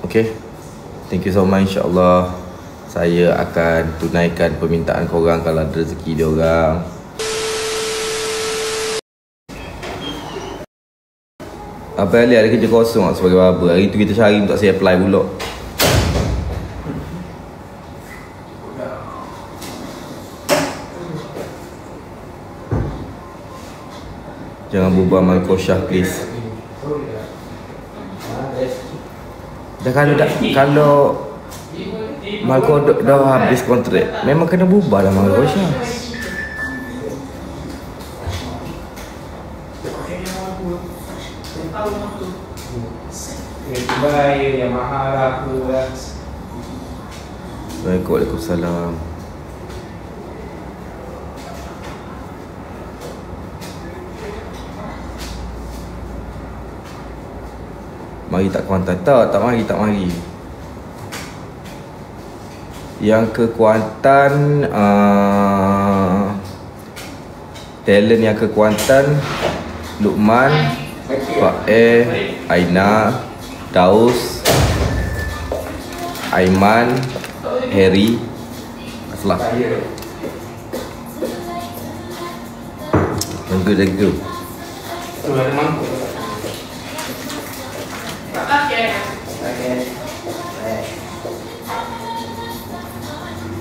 Okay, thank you so much. InsyaAllah saya akan tunaikan permintaan korang kalau ada rezeki dia orang. Apa Ali ada kerja kosong sebagai barber. Hari tu kita cari untuk saya apply pula. Jangan berubah Malkosyah please. Dah kalau Malko dah habis kontrak, memang kena berubah lah Malkosyah. Yang mahal aku lah. Waalaikumsalam. Mari tak Kuantan. Tak mari. Yang ke Kuantan, talent yang ke Kuantan, Luqman, Pak Aina, Daus, Aiman, Harry, Aslah. Thank you. Tu ada mangkuk.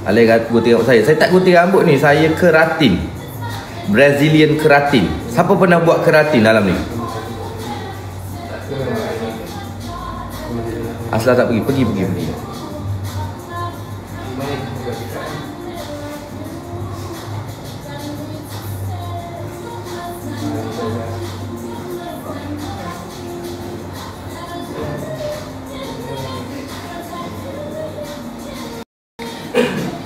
Alih gunting rambut saya. Saya tak gunting rambut ni, saya keratin. Brazilian keratin. Siapa pernah buat keratin dalam ni? Aslah tak pergi.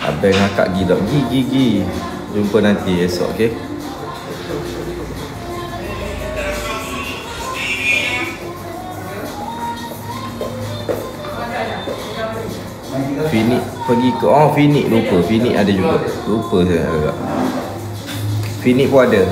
Abang akak pergi tak? Pergi. Jumpa nanti esok, okey? Finik pergi ke Finik lupa. Finik ada juga. Lupa saya agak. Finik pun ada.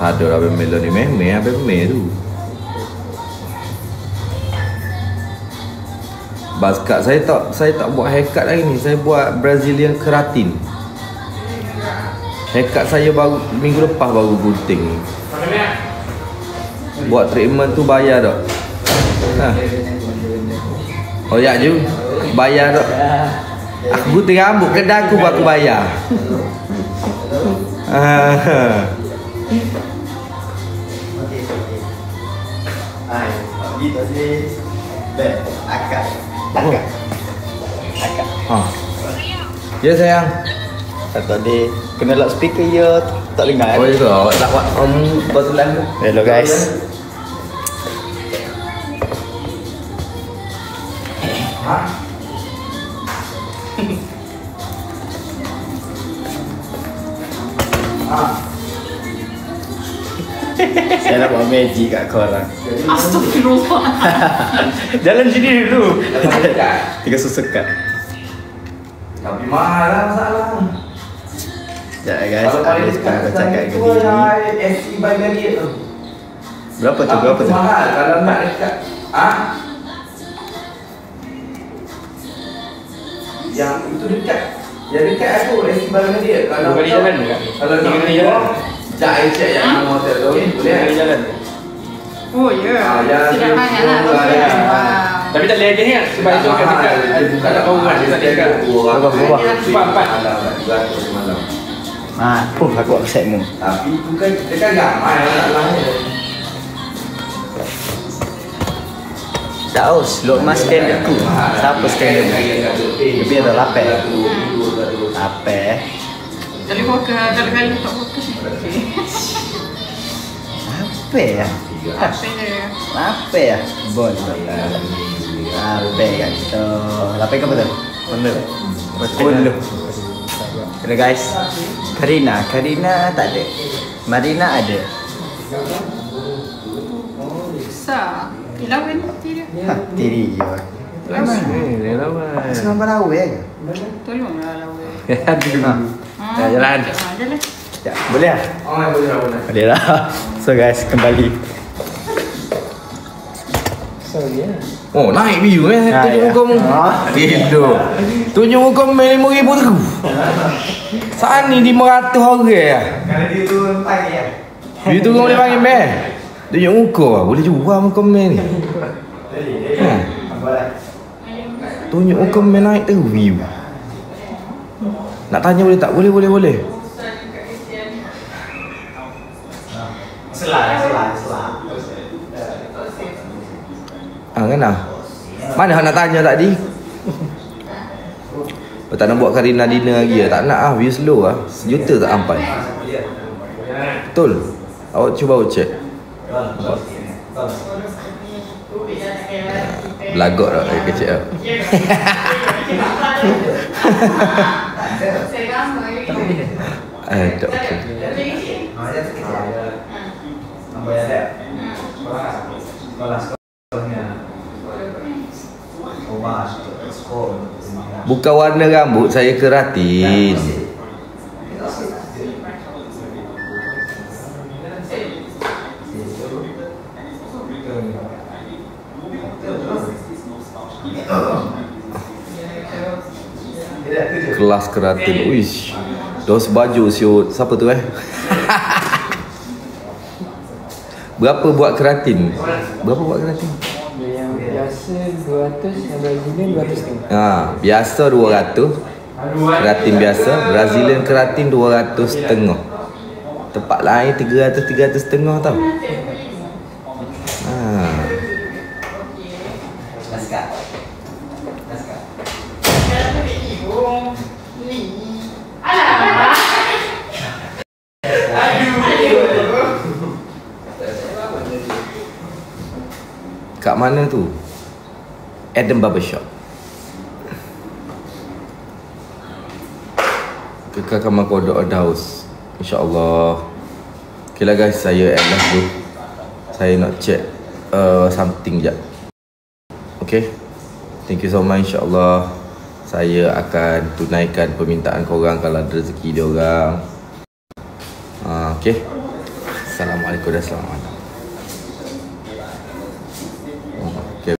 Ada Abang Melo ni Abang Melo tu. Baskat saya tak buat haircut hari ni. Saya buat Brazilian keratin. Haircut saya baru minggu lepas baru gunting. Buat treatment tu bayar tak? Oh ya je. Bayar tak? Aku gunting rambut kedai aku baru aku bayar. Gitu sih. Akak. Ya sayang. Tadi kena lock speaker ya, tak dengar. Oh itu awak tak buat betulan tu. Hello guys. Saya nak buat magic kat korang. Astagfirullah. Jalan sini dulu. Tiga susukan. Tapi mahal lah masalah. Sekejap guys, ada sekarang aku cakap ke diri. SC by Marriott tu. Berapa tu? Mahal kalau nak dekat. Yang itu dekat. Yang dekat aku SC by Marriott. Kalau Bukan di jalan ke? Kalau nak di jalan. Sekejap saya check yang nama hotel tu. Boleh Di jalan. Oh ya. Sudah banyak lah. Tapi tak boleh lagi ni sebab itu kat dekat. Bukan tak tahu kan dia tak dekat. Sebab 4. Aku accept mu. Tapi bukan dekat ramai lah. Daus, Luqman scan aku. Siapa scan dia? Lebih ada lapar. Lapar. Jadi kali tak fokus ni. Apa ya? Apa ya? Bon. Apa ya? Kita lapar ke apa tu? Betul. Kena guys. Karina tak ada. Marina ada. Sa. Ilawan tiri. Tiri je. Lawan. Senang balawe ya. Tolonglah lawan. Aduh. Jalan. Jalan. Ya, boleh lah? Boleh. Boleh lah. So guys, kembali. Oh, naik view tunjuk muka mu. Tidur. Tunjuk muka mu 5,000 tu. Saat ni 500 orang lah. Kalau dia tu panggil ya. View tu kau boleh panggil meh. Tunjuk muka lah. Boleh jual muka meh ni. Tunjuk muka meh naik tu view. Nak tanya boleh tak? Boleh. Selah. Kan lah. Mana nak tanya tadi? Tak nak buat Karina dinner lagi lah. Tak nak lah. View slow lah. 1 juta tak sampai. Betul. Awak cuba awak check. Belagak tak kecil lah. Tak okey. Bukan warna rambut saya keratin. Kelas keratin. Uish. Dos baju siut. Siapa tu Berapa buat keratin? Yang biasa 200, yang Brazilian 200 biasa 200. Keratin biasa, Brazilian keratin 200.5. Tempat lain 300.5 tau. Kat mana tu? Adam Barbershop. Kekal Kamar Kodok House. InsyaAllah. Okay lah guys, saya end lah dulu. Saya nak check something jap. Okay. Thank you so much. InsyaAllah saya akan tunaikan permintaan korang kalau ada rezeki diorang. Okay. Assalamualaikum dan selamat malam.